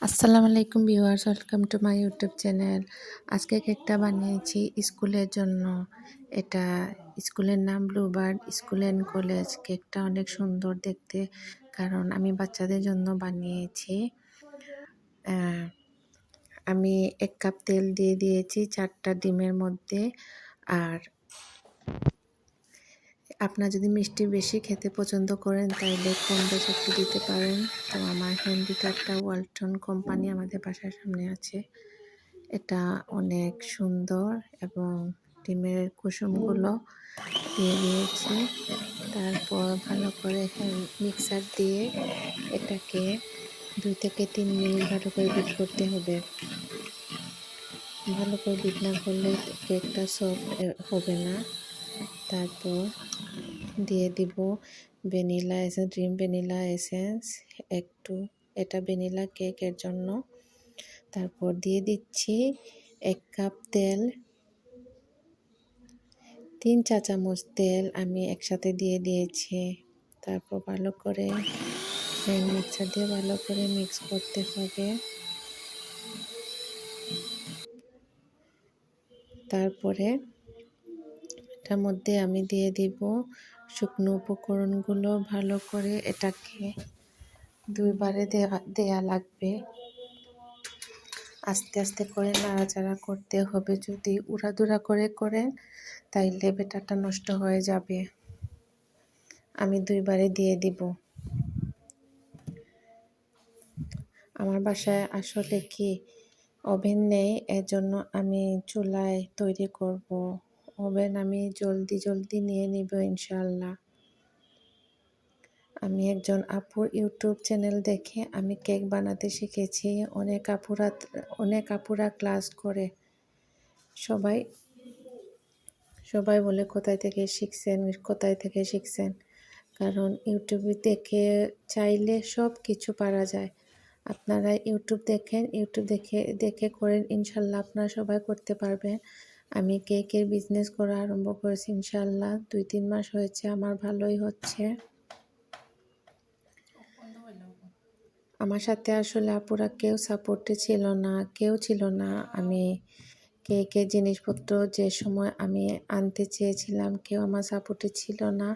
আসসালামু আলাইকুম viewers, welcome to my YouTube channel. আজকে কেকটা বানিয়েছি স্কুলের জন্য। এটা স্কুলের নাম ব্লুবার্ড স্কুল অ্যান্ড কলেজ। কেকটা অনেক সুন্দর দেখতে, কারণ আমি বাচ্চাদের জন্য বানিয়েছি। আমি 1 কাপ তেল দিয়ে দিয়েছি 4টা ডিমের মধ্যে। আর আপনারা যদি মিষ্টি বেশি খেতে পছন্দ করেন তাইলে কম বেশি একটু দিতে পারেন। তো আমার হ্যান্ডিতে একটা ওয়ালটন কোম্পানি আমাদের বাসার সামনে আছে। এটা অনেক সুন্দর এবং ডিমের কুসুমগুলো দিয়ে দিয়েছি। তারপর ভালো করে মিক্সার দিয়ে এটাকে 2 থেকে 3 মিনিট ভালো করে বিট করতে হবে। ভালো করে বিট না করলে কেকটা সফট হবে না। তারপর দিয়ে দিব vanilla essence, dream vanilla essence একটু, এটা ভ্যানিলা কেকের জন্য। তারপর দিয়ে দিচ্ছি 1 কাপ তেল, 3 চা চামচ তেল আমি একসাথে দিয়ে দিয়েছি। তারপর ভালো করে হ্যান্ড মিক্সার দিয়ে ভালো করে মিক্স করতে হবে। তারপরে এটার মধ্যে আমি দিয়ে দিব শুকনো উপকরণগুলো। ভালো করে এটাকে 2 বারে দেয়া লাগবে। আস্তে আস্তে করে নাড়াচাড়া করতে হবে। যদি উড়াধুরা করে করেন তাইলে ব্যাটারটা নষ্ট হয়ে যাবে। আমি 2 বারে দিয়ে দিব। আমার বাসায় আসলে কি ওভেন নেই, এজন্য আমি চুলায় তৈরি করব। ওভেন আমি জলদি নিয়ে নিব ইনশাআল্লাহ। আমি একজন আপুর ইউটিউব চ্যানেল দেখে আমি কেক বানাতে শিখেছি। অনেক আপুরা ক্লাস করে। সবাই বলে কোথায় থেকে শিখছেন। কারণ ইউটিউবে দেখে চাইলে সব কিছু পারা যায়। আপনারা ইউটিউব দেখে করেন, ইনশাল্লাহ আপনারা সবাই করতে পারবেন। আমি কেকের বিজনেস করা আরম্ভ করেছি ইনশাল্লাহ 2-3 মাস হয়েছে, আমার ভালোই হচ্ছে। আমার সাথে আসলে আপুরা কেউ সাপোর্টে ছিল না। আমি কেকের জিনিসপত্র যে সময় আমি আনতে চেয়েছিলাম কেউ আমার সাপোর্টে ছিল না।